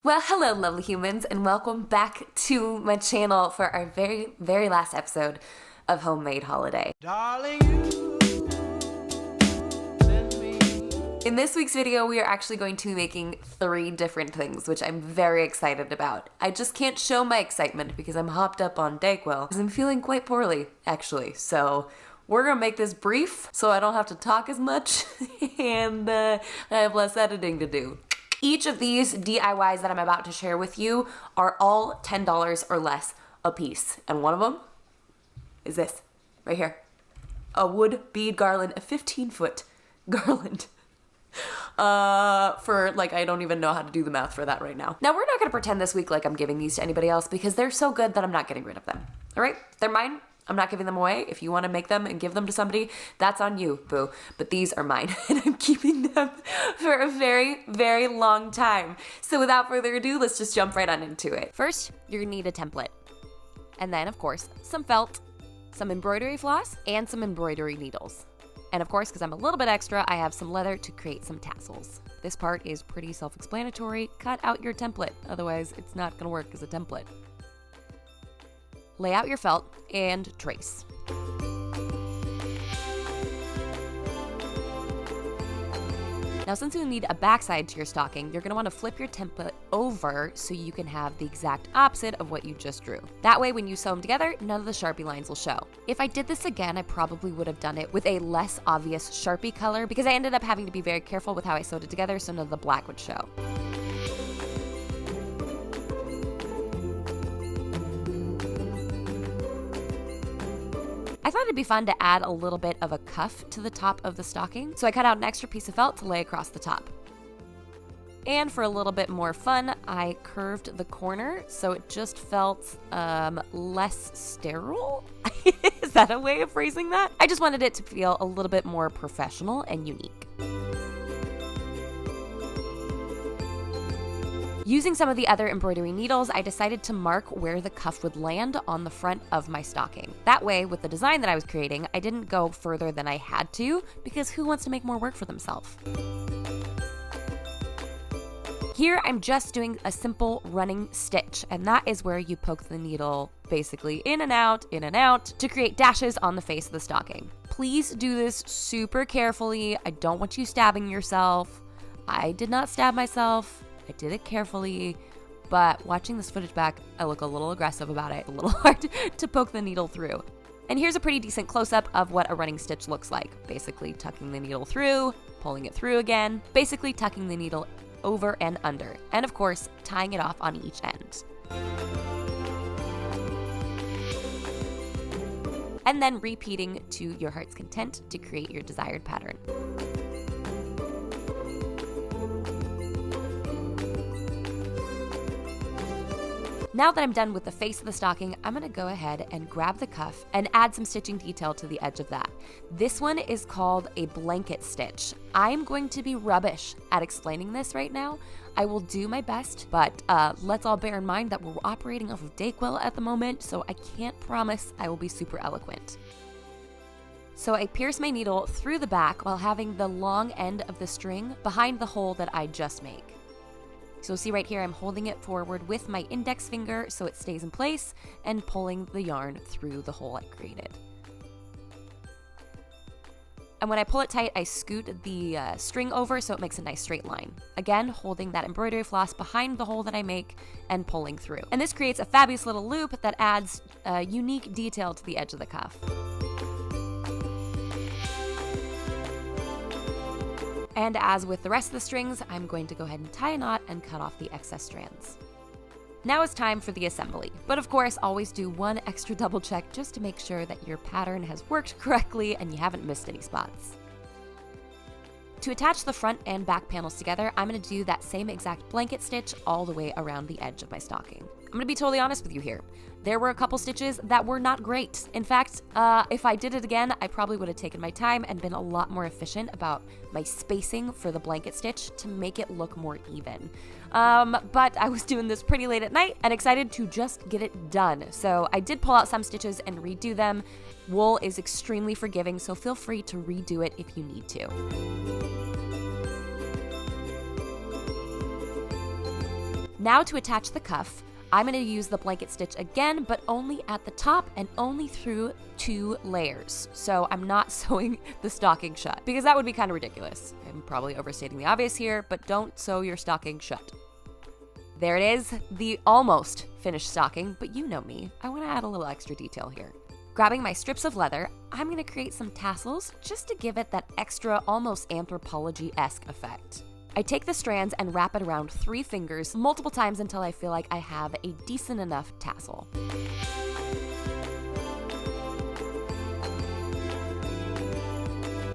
Well, hello, lovely humans, and welcome back to my channel for our very, very last episode of Homemade Holiday. Darling, you send me. In this week's video, we are actually going to be making 3 different things, which I'm very excited about. I just can't show my excitement because I'm hopped up on Dayquil, because I'm feeling quite poorly, actually. So we're gonna make this brief so I don't have to talk as much and I have less editing to do. Each of these DIYs that I'm about to share with you are all $10 or less a piece. And one of them is this, right here. A wood bead garland, a 15-foot garland. I don't even know how to do the math for that right now. Now, we're not gonna pretend this week like I'm giving these to anybody else because they're so good that I'm not getting rid of them. All right, they're mine. I'm not giving them away. If you want to make them and give them to somebody, that's on you, boo. But these are mine, and I'm keeping them for a very, very long time. So without further ado, let's just jump right on into it. First, you're gonna need a template. And then, of course, some felt, some embroidery floss, and some embroidery needles. And of course, because I'm a little bit extra, I have some leather to create some tassels. This part is pretty self-explanatory. Cut out your template, otherwise it's not gonna work as a template. Lay out your felt and trace. Now, since you need a backside to your stocking, you're gonna wanna flip your template over so you can have the exact opposite of what you just drew. That way, when you sew them together, none of the Sharpie lines will show. If I did this again, I probably would have done it with a less obvious Sharpie color because I ended up having to be very careful with how I sewed it together so none of the black would show. I thought it'd be fun to add a little bit of a cuff to the top of the stocking, so I cut out an extra piece of felt to lay across the top. And for a little bit more fun, I curved the corner so it just felt less sterile. Is that a way of phrasing that? I just wanted it to feel a little bit more professional and unique. Using some of the other embroidery needles, I decided to mark where the cuff would land on the front of my stocking. That way, with the design that I was creating, I didn't go further than I had to, because who wants to make more work for themselves? Here, I'm just doing a simple running stitch, and that is where you poke the needle basically in and out, to create dashes on the face of the stocking. Please do this super carefully. I don't want you stabbing yourself. I did not stab myself. I did it carefully, but watching this footage back, I look a little aggressive about it, a little hard to poke the needle through. And here's a pretty decent close-up of what a running stitch looks like. Basically tucking the needle through, pulling it through again, basically tucking the needle over and under, and of course, tying it off on each end. And then repeating to your heart's content to create your desired pattern. Now that I'm done with the face of the stocking, I'm gonna go ahead and grab the cuff and add some stitching detail to the edge of that. This one is called a blanket stitch. I'm going to be rubbish at explaining this right now. I will do my best, but let's all bear in mind that we're operating off of Dayquil at the moment, so I can't promise I will be super eloquent. So I pierce my needle through the back while having the long end of the string behind the hole that I just made. So see right here, I'm holding it forward with my index finger so it stays in place and pulling the yarn through the hole I created. And when I pull it tight, I scoot the string over so it makes a nice straight line. Again, holding that embroidery floss behind the hole that I make and pulling through. And this creates a fabulous little loop that adds a unique detail to the edge of the cuff. And as with the rest of the strings, I'm going to go ahead and tie a knot and cut off the excess strands. Now it's time for the assembly. But of course, always do one extra double check just to make sure that your pattern has worked correctly and you haven't missed any spots. To attach the front and back panels together, I'm gonna do that same exact blanket stitch all the way around the edge of my stocking. I'm gonna be totally honest with you here. There were a couple stitches that were not great. In fact, if I did it again, I probably would have taken my time and been a lot more efficient about my spacing for the blanket stitch to make it look more even. But I was doing this pretty late at night and excited to just get it done. So I did pull out some stitches and redo them. Wool is extremely forgiving, so feel free to redo it if you need to. Now to attach the cuff, I'm going to use the blanket stitch again, but only at the top and only through 2 layers. So I'm not sewing the stocking shut because that would be kind of ridiculous. I'm probably overstating the obvious here, but don't sew your stocking shut. There it is, the almost finished stocking, but you know me, I want to add a little extra detail here. Grabbing my strips of leather, I'm going to create some tassels just to give it that extra, almost anthropology-esque effect. I take the strands and wrap it around 3 fingers multiple times until I feel like I have a decent enough tassel.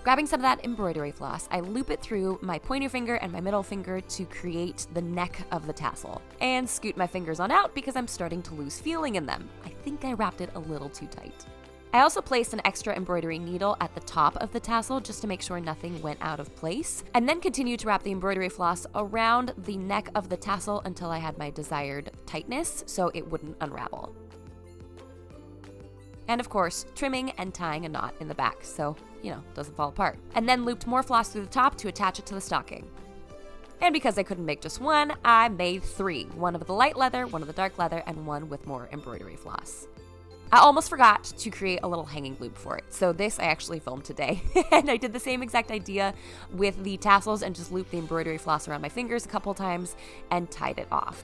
Grabbing some of that embroidery floss, I loop it through my pointer finger and my middle finger to create the neck of the tassel, and scoot my fingers on out because I'm starting to lose feeling in them. I think I wrapped it a little too tight. I also placed an extra embroidery needle at the top of the tassel just to make sure nothing went out of place, and then continued to wrap the embroidery floss around the neck of the tassel until I had my desired tightness so it wouldn't unravel. And of course, trimming and tying a knot in the back so, it doesn't fall apart. And then looped more floss through the top to attach it to the stocking. And because I couldn't make just one, I made 3. One of the light leather, one of the dark leather, and one with more embroidery floss. I almost forgot to create a little hanging loop for it. So this I actually filmed today. And I did the same exact idea with the tassels and just looped the embroidery floss around my fingers a couple times and tied it off.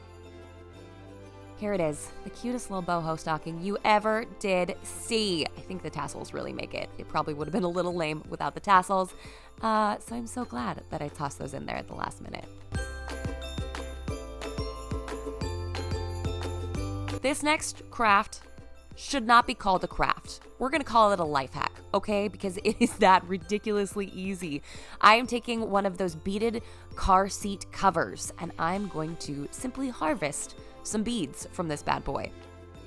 Here it is, the cutest little boho stocking you ever did see. I think the tassels really make it. It probably would have been a little lame without the tassels. So I'm so glad that I tossed those in there at the last minute. This next craft should not be called a craft. We're gonna call it a life hack, okay? Because it is that ridiculously easy. I am taking one of those beaded car seat covers and I'm going to simply harvest some beads from this bad boy.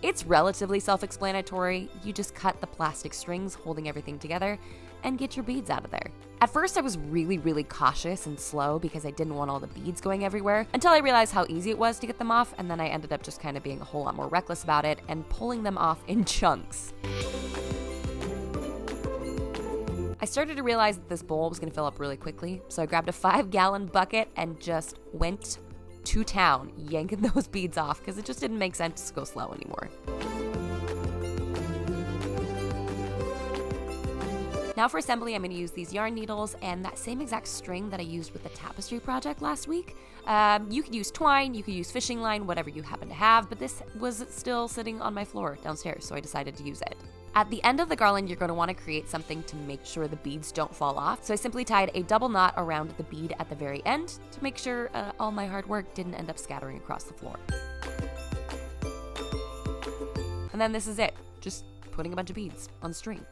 It's relatively self-explanatory. You just cut the plastic strings holding everything together and get your beads out of there. At first, I was really cautious and slow because I didn't want all the beads going everywhere until I realized how easy it was to get them off, and then I ended up just kind of being a whole lot more reckless about it and pulling them off in chunks. I started to realize that this bowl was gonna fill up really quickly, so I grabbed a 5-gallon bucket and just went to town, yanking those beads off because it just didn't make sense to go slow anymore. Now for assembly, I'm going to use these yarn needles and that same exact string that I used with the tapestry project last week. You could use twine, you could use fishing line, whatever you happen to have, but this was still sitting on my floor downstairs, so I decided to use it. At the end of the garland, you're going to want to create something to make sure the beads don't fall off. So I simply tied a double knot around the bead at the very end to make sure all my hard work didn't end up scattering across the floor. And then this is it, just putting a bunch of beads on string.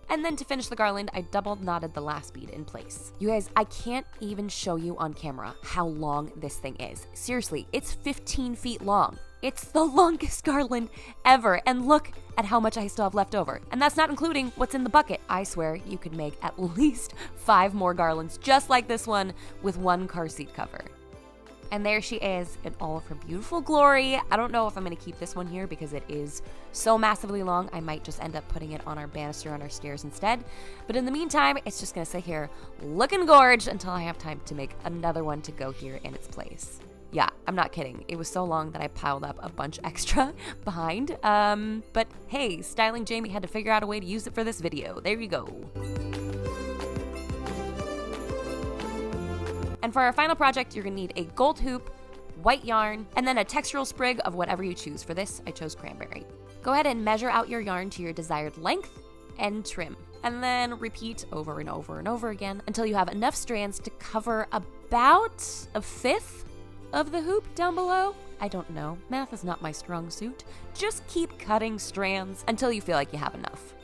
And then to finish the garland, I double knotted the last bead in place. You guys, I can't even show you on camera how long this thing is. Seriously, it's 15 feet long. It's the longest garland ever, and look at how much I still have left over. And that's not including what's in the bucket. I swear you could make at least 5 more garlands just like this one with one car seat cover. And there she is in all of her beautiful glory. I don't know if I'm gonna keep this one here because it is so massively long. I might just end up putting it on our banister on our stairs instead. But in the meantime, it's just gonna sit here looking gorge until I have time to make another one to go here in its place. Yeah, I'm not kidding. It was so long that I piled up a bunch extra behind. But hey, Styling Jamie had to figure out a way to use it for this video. There you go. And for our final project, you're gonna need a gold hoop, white yarn, and then a textural sprig of whatever you choose. For this, I chose cranberry. Go ahead and measure out your yarn to your desired length and trim. And then repeat over and over and over again until you have enough strands to cover about 1/5 of the hoop down below. I don't know, math is not my strong suit. Just keep cutting strands until you feel like you have enough.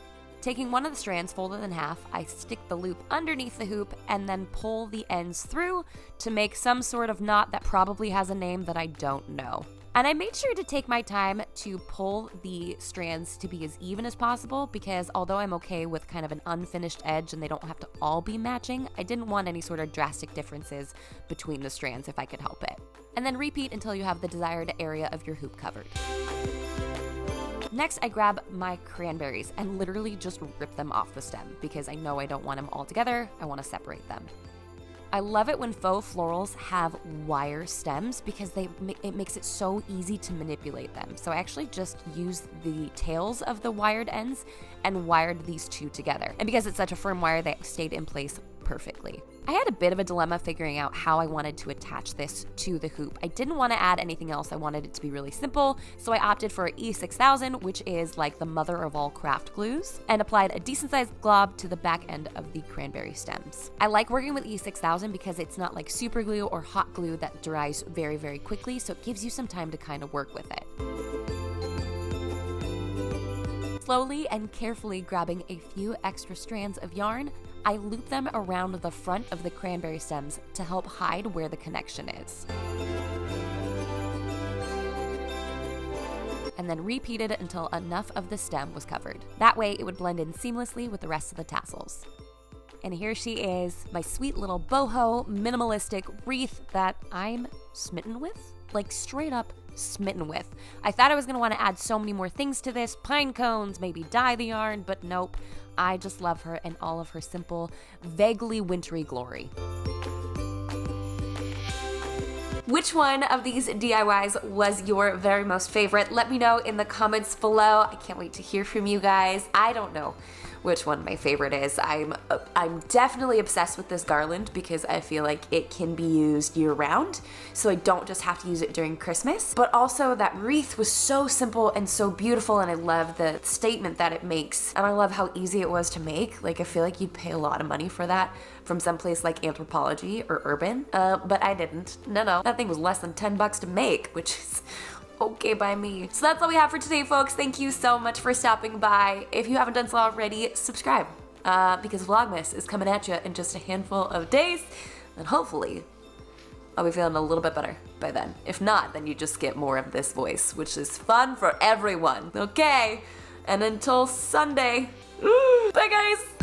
Taking one of the strands folded in half, I stick the loop underneath the hoop and then pull the ends through to make some sort of knot that probably has a name that I don't know. And I made sure to take my time to pull the strands to be as even as possible because although I'm okay with kind of an unfinished edge and they don't have to all be matching, I didn't want any sort of drastic differences between the strands if I could help it. And then repeat until you have the desired area of your hoop covered. Next, I grab my cranberries and literally just rip them off the stem because I know I don't want them all together. I want to separate them. I love it when faux florals have wire stems because it makes it so easy to manipulate them. So I actually just used the tails of the wired ends and wired these two together. And because it's such a firm wire, they stayed in place perfectly. I had a bit of a dilemma figuring out how I wanted to attach this to the hoop. I didn't want to add anything else. I wanted it to be really simple, so I opted for E6000, which is like the mother of all craft glues, and applied a decent sized glob to the back end of the cranberry stems. I like working with E6000 because it's not like super glue or hot glue that dries very, very quickly, so it gives you some time to kind of work with it. Slowly and carefully grabbing a few extra strands of yarn, I loop them around the front of the cranberry stems to help hide where the connection is. And then repeated until enough of the stem was covered. That way it would blend in seamlessly with the rest of the tassels. And here she is, my sweet little boho minimalistic wreath that I'm smitten with. Like straight up smitten with. I thought I was going to want to add so many more things to this, pine cones, maybe dye the yarn, but nope. I just love her and all of her simple, vaguely wintry glory. Which one of these DIYs was your very most favorite? Let me know in the comments below. I can't wait to hear from you guys. I don't know which one my favorite is. I'm definitely obsessed with this garland because I feel like it can be used year-round, so I don't just have to use it during Christmas. But also that wreath was so simple and so beautiful, and I love the statement that it makes, and I love how easy it was to make. Like, I feel like you'd pay a lot of money for that from someplace like Anthropologie or Urban, but I didn't. No, that thing was less than $10 to make, which is okay by me. So that's all we have for today, folks. Thank you so much for stopping by. If you haven't done so already, subscribe, because Vlogmas is coming at you in just a handful of days, and hopefully I'll be feeling a little bit better by then. If not, then you just get more of this voice, which is fun for everyone, okay? And until Sunday, bye guys!